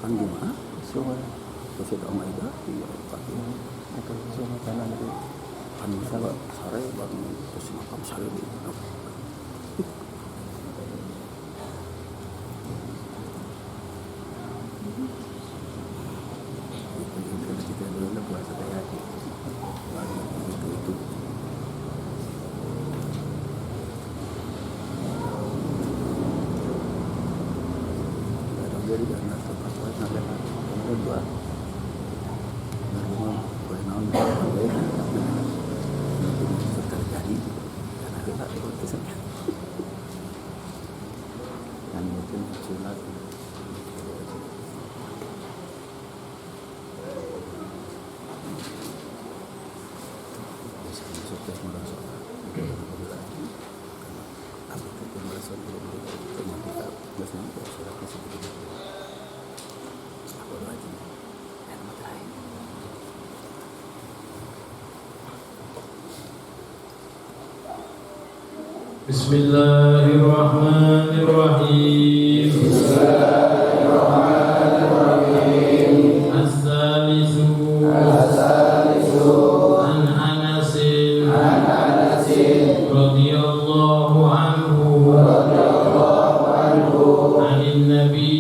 Kan gimana? Sungai. Masjid Al-Maidah iya kan. Itu sungai kanan itu. Kan misalnya sare baru terus makam sare di kita dulu puasa kayak gitu. Itu. Jadi karena tempat buat naga kemudian buat memang bernaung nanti terjadi karena kita itu saja yang mungkin sunat bisa masuk ke merasa tapi itu merasa belum kita biasanya sudah kasih Bismillahirrahmanirrahim. As-salisu an Anasin radhiyallahu anhu anin Nabi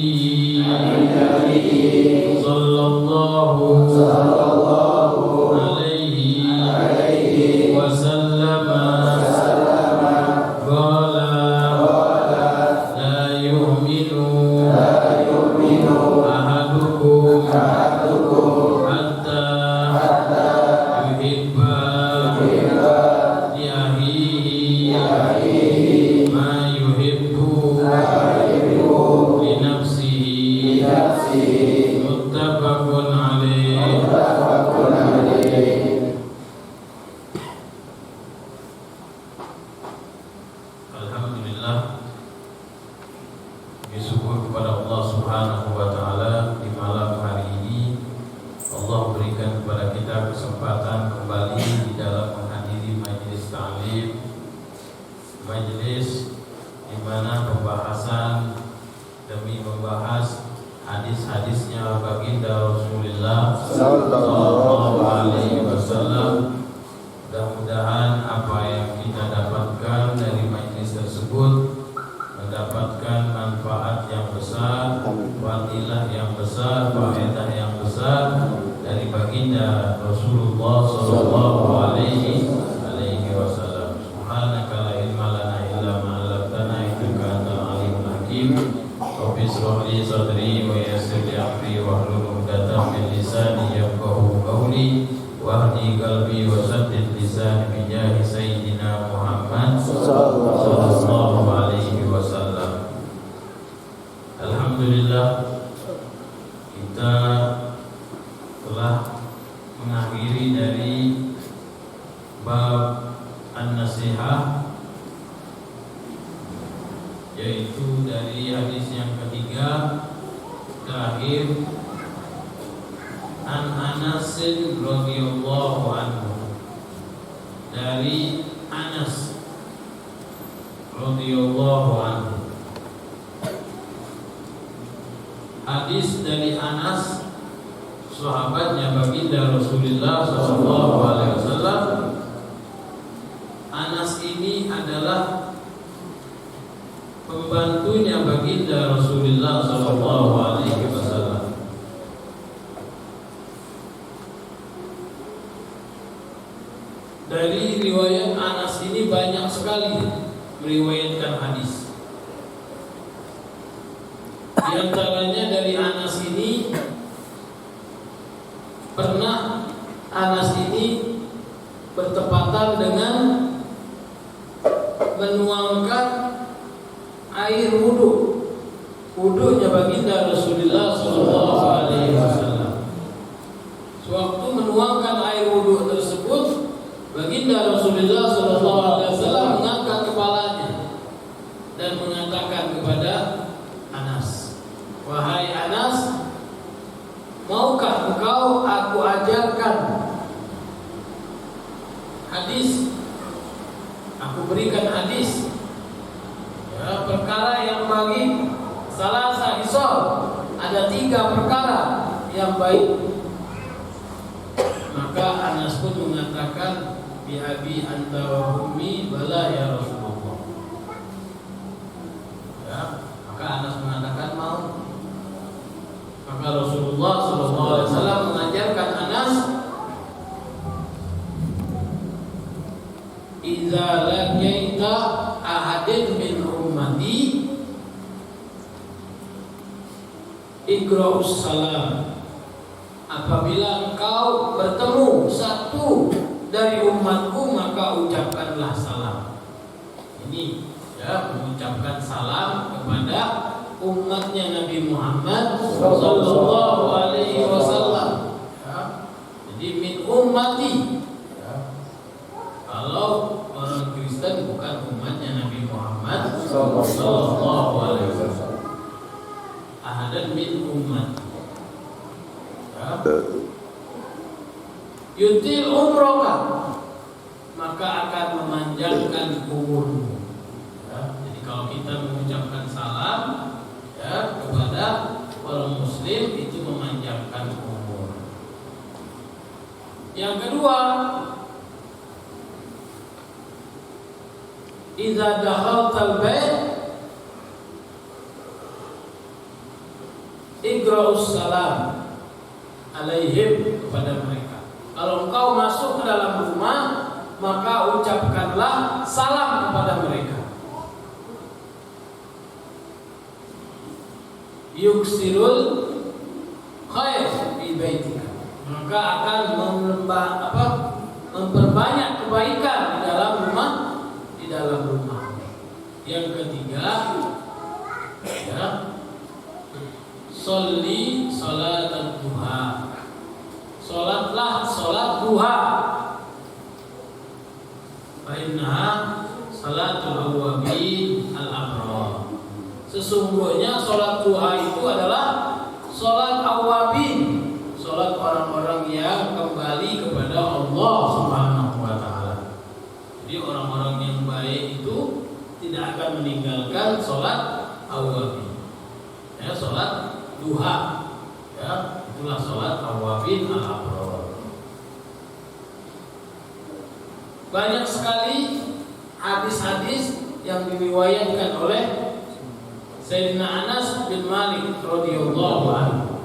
sallallahu alaihi wasallam Hadis dari Anas, sahabatnya baginda Rasulullah SAW. Anas ini adalah pembantunya baginda Rasulullah SAW. Dari riwayat Anas ini banyak sekali meriwayatkan hadis. Di antaranya dari Anas ini, pernah Anas ini bertepatan dengan menuangkan air wudhunya baginda Rasulullah SAW. Sewaktu menuangkan air wudhu tersebut, baginda Rasulullah SAW mengangkat kepalanya dan mengatakan kepada Anas, "Wahai Anas, maukah engkau aku ajarkan hadis? Aku berikan hadis, ya, perkara yang bagi salasa hisab, ada 3 perkara yang baik. Maka Anas pun mengatakan, bi abi anta wa ummi bala ya Rasulullah. Ya, maka Anas mengatakan mau. Maka Rasulullah SAW mengajarkan Anas, idza laqaita ahadin min ummati iqra'us salam. Apabila engkau bertemu satu dari umatku, maka ucapkanlah salam. Ini ya, mengucapkan salam kepada umatnya Nabi Muhammad sallallahu alaihi wasallam. Ya. Jadi min ummati. Ya. Kalau orang Kristen bukan umatnya Nabi Muhammad sallallahu alaihi wasallam. Ahadan min ummati. Yutil umroka, maka akan memanjangkan umurmu. Ya, jadi kalau kita mengucapkan salam ya kepada orang Muslim, itu memanjangkan umur. Yang kedua, idza dakhaltal bait iqra'us salam alaihim, kepada mereka. Kalau engkau masuk ke dalam rumah, maka ucapkanlah salam kepada mereka. Yuksirul khair fi baitika, maka akan memperbanyak kebaikan di dalam rumah. Yang ketiga, ya, sholli salat duha. Salatlah salat duha. Fa innaha salatul awwabin al-abrar. Sesungguhnya salat duha itu adalah salat awwabin, salat orang-orang yang kembali kepada Allah Subhanahu wa taala. Jadi orang-orang yang baik itu tidak akan meninggalkan salat awwabin. Ya, salat duha. Ya, itulah salat awwabin al-abrar. Banyak sekali hadis-hadis yang diriwayatkan oleh Sayyidina Anas bin Malik radhiyallahu anhu.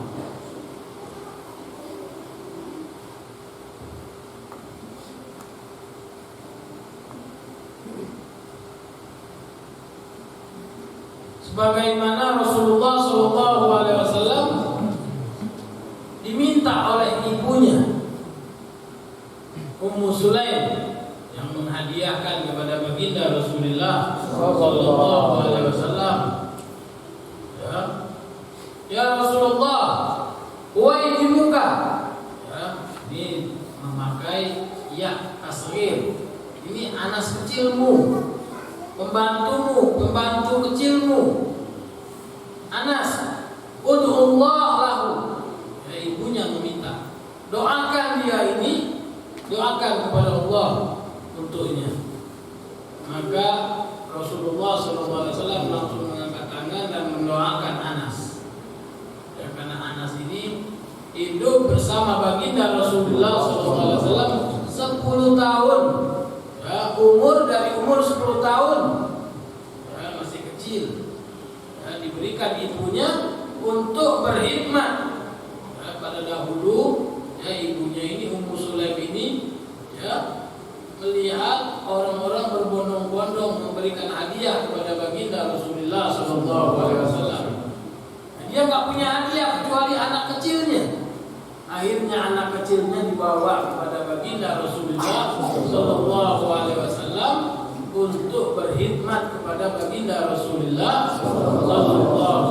Sebagaimana Rasulullah SAW diminta oleh ibunya Ummu Sulaim yang menghadiahkan kepada baginda Rasulullah SAW. Ya Rasulullah, wahai ibuka, ya, ini memakai ya tasghir. Ini Anas kecilmu, pembantu kecilmu. Anas, ud'ullah lahu. Ya, ibunya meminta, doakan dia ini, doakan kepada Allah untuknya. Maka Rasulullah SAW langsung mengangkat tangan dan mendoakan Anas. Ya, karena Anas ini hidup bersama baginda Rasulullah SAW 10 tahun. Ya, dari umur 10 tahun, ya, masih kecil. Ya, diberikan ibunya untuk berkhidmat. Ya, pada dahulu, ya, ibunya ini Ummu Sulaim ini, ya, melihat orang-orang berbondong-bondong memberikan hadiah kepada baginda Rasulullah SAW. Dia nggak punya hadiah kecuali anak kecilnya. Akhirnya anak kecilnya dibawa kepada baginda Rasulullah SAW untuk berkhidmat kepada baginda Rasulullah SAW.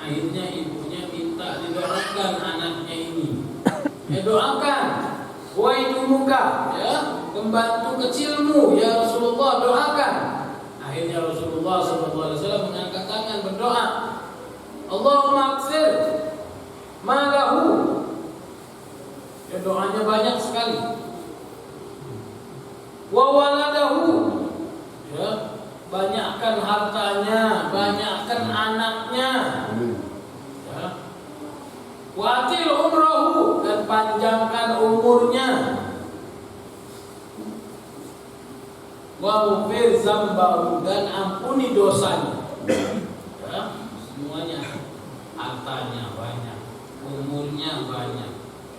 Akhirnya ibunya minta didoakan anaknya ini. Ya, doakan, wahai ibuka, ya, pembantu kecilmu, ya Rasulullah, doakan. Akhirnya Rasulullah SAW mengangkat tangan berdoa, Allahumma aghfir malahu. Ya, doanya banyak sekali. Wa waladahu, ya, banyakkan hartanya, banyakkan anaknya. Watil umrahu, dan panjangkan umurnya. Waghfir zambahu, dan ampuni dosanya. Ya, semuanya, hartanya banyak, umurnya banyak,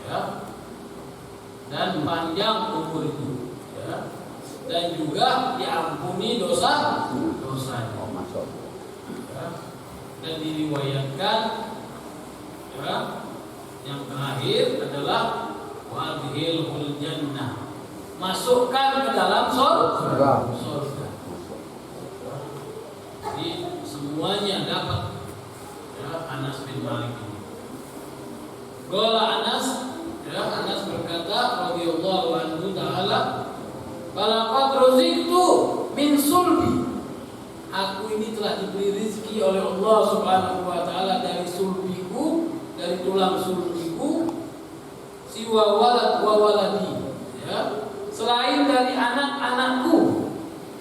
ya, dan panjang umurnya, ya, dan juga diampuni dosanya. Ya, dan diriwayatkan, ya, yang terakhir adalah wadkhilhul jannah, masukkan ke dalam surga. Jadi semuanya dapat, ya, Anas bin Malik ini. Qala Anas, ya, Anas berkata radhiyallahu anhu ta'ala, balaqad ruziqtu min sulbi, aku ini telah diberi rezeki oleh Allah Subhanahu wa taala dari sulbiku, dari tulang sulbiku, siwa walad wa waladi, ya, selain dari anak-anakku,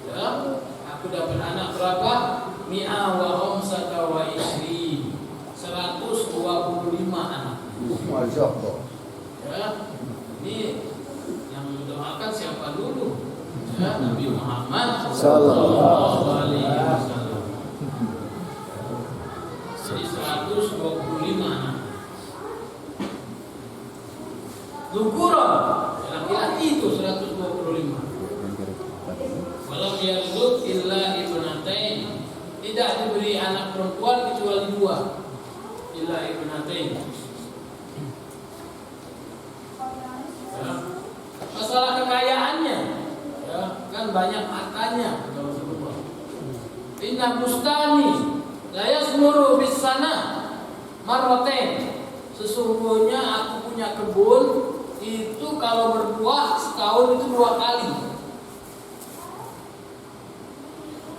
ya, aku dapat anak berapa? Mi'a wa khamsata wa ishrin, 125 anak. Ya, ini yang mendoakan siapa dulu? Ya, Nabi Muhammad sallallahu alaihi wasallam. Jadi 125 anak. Zukuran, laki-laki itu 125. Walam yarzuq illa ibnatain, tidak diberi anak perempuan kecuali 2. Illa ibnatain. Ya. Masalah kekayaannya, ya, kan banyak hartanya. Inna bustani la yasmuru bis sana marratain, sesungguhnya aku punya kebun itu kalau berbuah setahun itu 2 kali.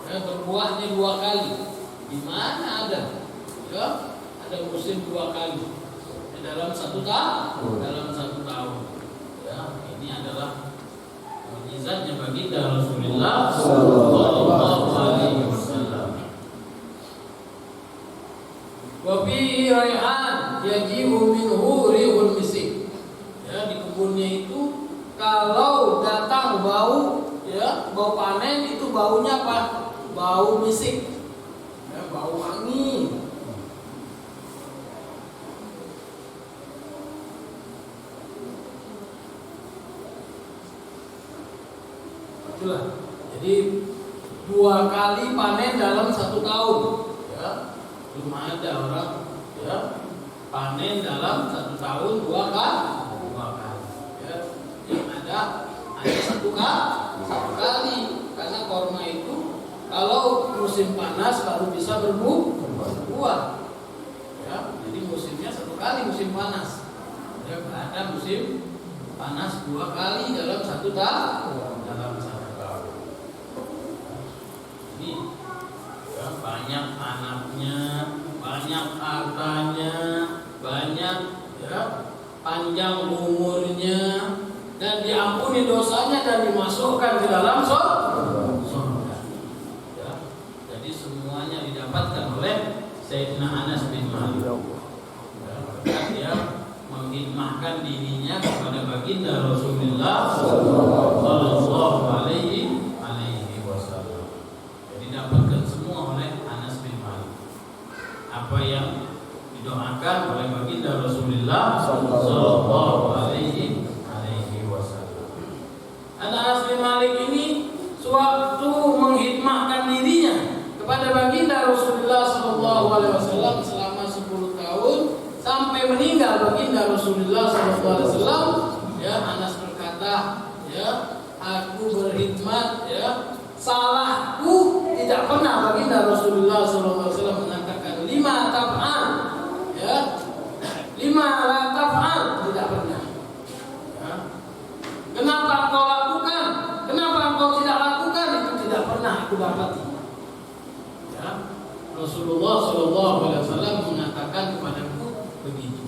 Ya, berbuahnya 2 kali. Di mana ada? Ya, ada musim 2 kali. Dalam 1 tahun. Dalam 1 tahun. Ya, ini adalah mukjizatnya baginda Rasulullah sallallahu alaihi wasallam. Wa fi rayhan yaji'u minhu rihul misik. Ya, di kebunnya itu kalau datang bau, ya, bau panen itu baunya apa? Bau misik. Ya, bau wangi. Itulah. Jadi 2 kali panen dalam 1 tahun. Ya, belum ada orang, ya, panen dalam 1 tahun 2 kali. Ya, yang ada hanya 1 kali. Karena korma itu kalau musim panas baru bisa berbuah. Ya, jadi musimnya 1 kali musim panas. Ya, ada musim panas 2 kali dalam 1 tahun. Ini, ya, banyak anaknya, banyak hartanya, banyak, ya, panjang umurnya, dan diampuni dosanya dan dimasukkan ke dalam surga. Ya, jadi semuanya didapatkan oleh Sayyidina Anas bin Malik. Ya, dia menghidmahkan dirinya kepada baginda Rasulullah sallallahu alaihi wasallam. Jadi dapatkan semua oleh Anas bin Malik apa yang didoakan oleh baginda Rasulullah sallallahu alaihi wasallam. Anas bin Malik ini sewaktu menghidmahkan dirinya kepada baginda Rasulullah sallallahu alaihi wasallam selama 10 tahun sampai meninggal baginda Rasulullah sallallahu alaihi wasallam, ya, Anas berkata, ya, aku berkhidmat, ya, salahku tidak pernah baginda Rasulullah sallallahu alaihi wasallam mengatakan 5 taf'al, ya, 5 la taf'al, tidak pernah. Ya. Kenapa engkau lakukan? Kenapa engkau tidak lakukan? Itu tidak pernah aku dapati. Ya. Rasulullah sallallahu alaihi wasallam mengatakan kepadaku begitu.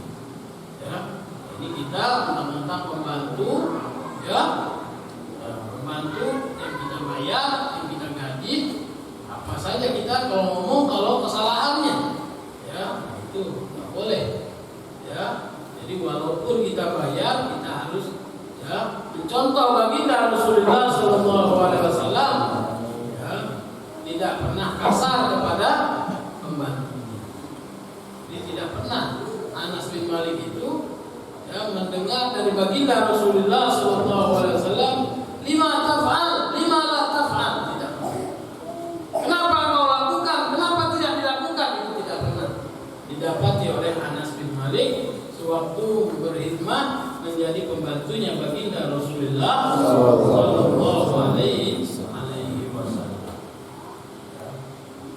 Ya. Ini kita mentang-mentang pembantu, ya, pembantu yang kita bayar, yang kita gaji, apa saja kita kalau ngomong kalau kesalahannya, ya, itu nggak boleh, ya. kasar kepada pembantunya. Jadi tidak pernah Anas bin Malik itu mendengar dari baginda Rasulullah SAW, lima la taf'al, tidak. Kenapa kau lakukan? Kenapa tidak dilakukan? Itu tidak pernah didapati oleh Anas bin Malik sewaktu berkhidmat menjadi pembantunya baginda Rasulullah Sallallahu Alaihi Wasallam.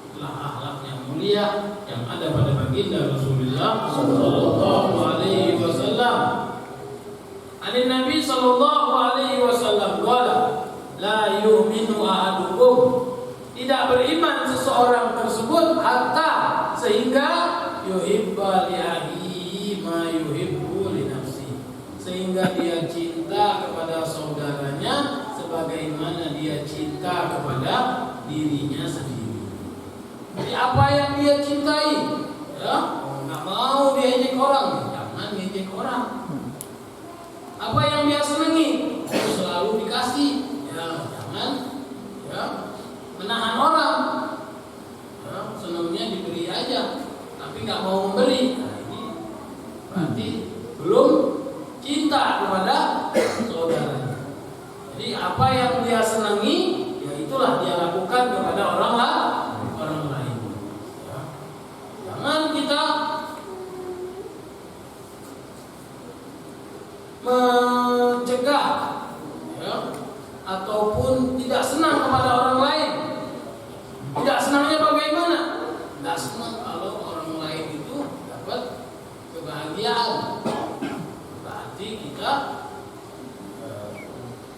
Itulah akhlak yang mulia yang ada pada baginda Rasulullah Sallallahu Alaihi Wasallam. Ani Nabi Sallallahu Alaihi Wasallam qala la yu'minu ahadukum, tidak beriman seseorang tersebut hatta sehingga yuhibba li akhihi ma yuhibbu li nafsi, sehingga dia cinta kepada saudaranya sebagaimana dia cinta kepada dirinya sendiri. Jadi apa yang dia cintai, nggak mau dia ejek orang, jangan ejek orang. Apa yang dia senangi, selalu dikasih, jangan menahan orang. Senangnya diberi aja, tapi nggak mau memberi. Nah, ini berarti belum cinta kepada saudaranya. Jadi apa yang dia senangi, ya itulah dia lakukan kepada orang lain. Jangan kita mencegah ataupun tidak senang kepada orang lain. Tidak senangnya bagaimana? Tidak senang kalau orang lain itu dapat kebahagiaan. Berarti kita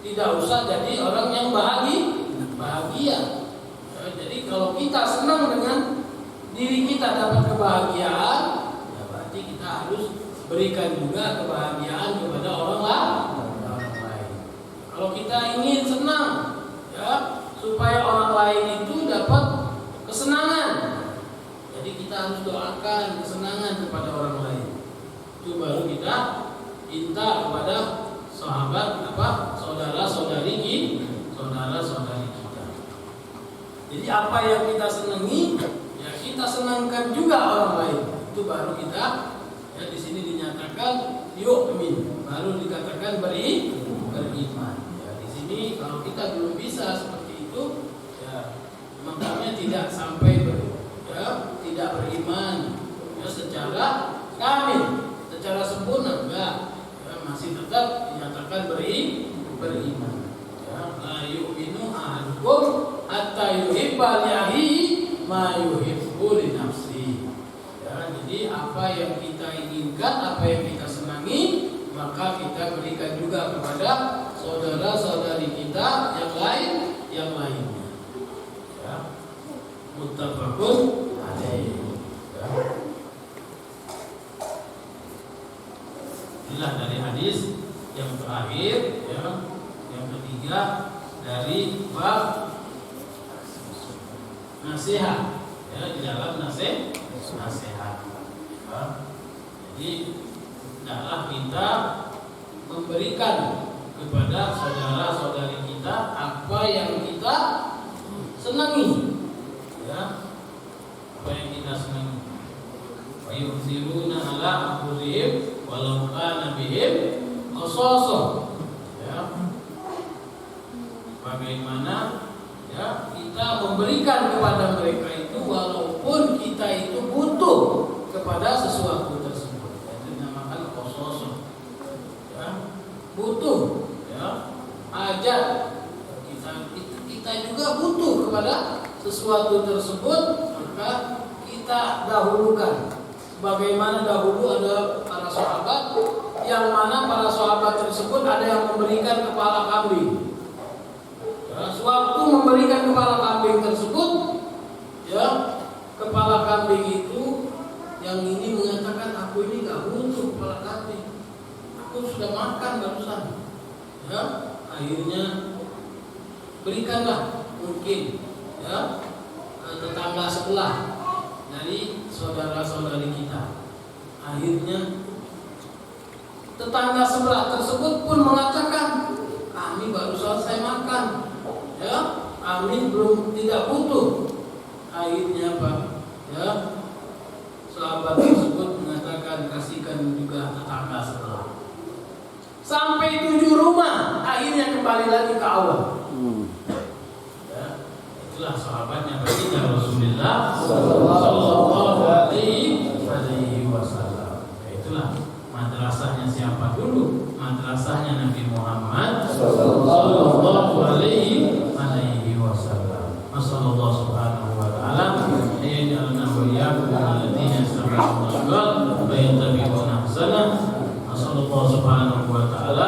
tidak usah jadi orang yang bahagia. Jadi kalau kita senang dengan diri kita dapat kebahagiaan, ya berarti kita harus berikan juga kebahagiaan kepada orang lain. Kalau kita ingin senang, supaya orang lain itu dapat kesenangan, jadi kita harus doakan kesenangan kepada orang lain. Itu baru kita minta kepada saudara-saudari kita. Jadi apa yang kita senangi, ya kita senangkan juga orang lain. Itu baru kita, di sini dinyatakan yu'min, baru dikatakan beriman. Ya, di sini kalau kita belum bisa seperti itu, ya makanya tidak sampai tidak beriman secara kamil, secara sempurna, enggak. Masih tetap dinyatakan beriman. La yu'minu ahadukum hatta yuhibba li akhihi ma yuhibbu li nafsihi. Jadi apa yang kita inginkan, apa yang kita senangi, maka kita berikan juga kepada saudara-saudari kita yang lainnya. Muttafaqun alaih. Inilah dari hadis yang terakhir, yang ketiga dari bab nasihat, di dalam nasihat. Jadi hendaklah kita memberikan kepada saudara-saudari kita apa yang kita senangi, apa yang kita senangi. Wa yusiruna ala anfusihim walau kana bihim khasasah. Bagaimana kita memberikan kepada mereka itu walaupun kita itu butuh kepada sesuatu tersebut. Itu dinamakan khasasah. Butuh, hajat. Kita juga butuh kepada sesuatu tersebut, maka kita dahulukan. Bagaimana dahulu ada para sahabat, yang mana para sahabat tersebut ada yang memberikan kepala kambing. Sewaktu memberikan kepala kambing tersebut, kepala kambing itu yang ini mengatakan, aku ini gak butuh kepala kambing, aku sudah makan barusan. Akhirnya berikanlah mungkin tetangga sebelah dari saudara-saudari kita. Akhirnya tetangga sebelah tersebut pun mengatakan, kami baru selesai makan, kami belum tidak butuh akhirnya apa? Ya, sahabat tersebut mengatakan kasihkan juga tetangga sebelah. Sampai 7 rumah, akhirnya kembali lagi ke awal. Ya, itulah sahabatnya baginda Rasulullah Sallallahu Alaihi Wasallam. Itulah madrasahnya siapa dulu? Madrasahnya Nabi Muhammad Sallallahu Alaihi Wasallam. Masallallahu subhanahu wa ta'ala ayyajalna wa iyyakum alladziina yastami'una al-qawla wa yattabi'una ahsanah. Masallallahu subhanahu wa ta'ala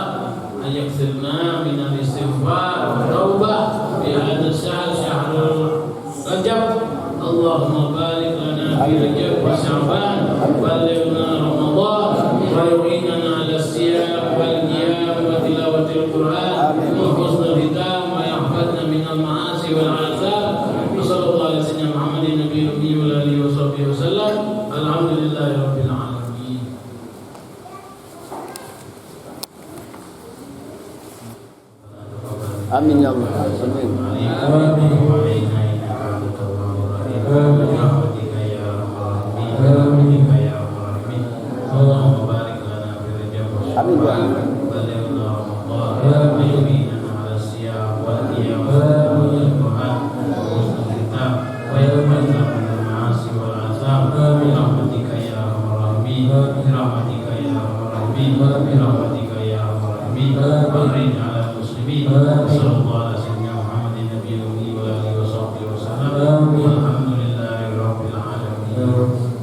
ayyaksirna min al-istighfar wa taubah fi hadha syahr syahrul Rajab. Allahumma barik lana fi Rajab wa Sya'ban ballighna Ramadan wa yu'inna 'ala siyam wal qiyam wa tilawatil Qur'an wa husnul hitam wa yahfazna min al-ma'asi wal 'azab. Sallallahu alaihi wasallam Muhammadin nabiyyi wa alihi wasallam. Alhamdulillahirabbil alamin. Amin ya Allah. Amin. Amin ya Allah. Alhamdulillahirabbil alamin.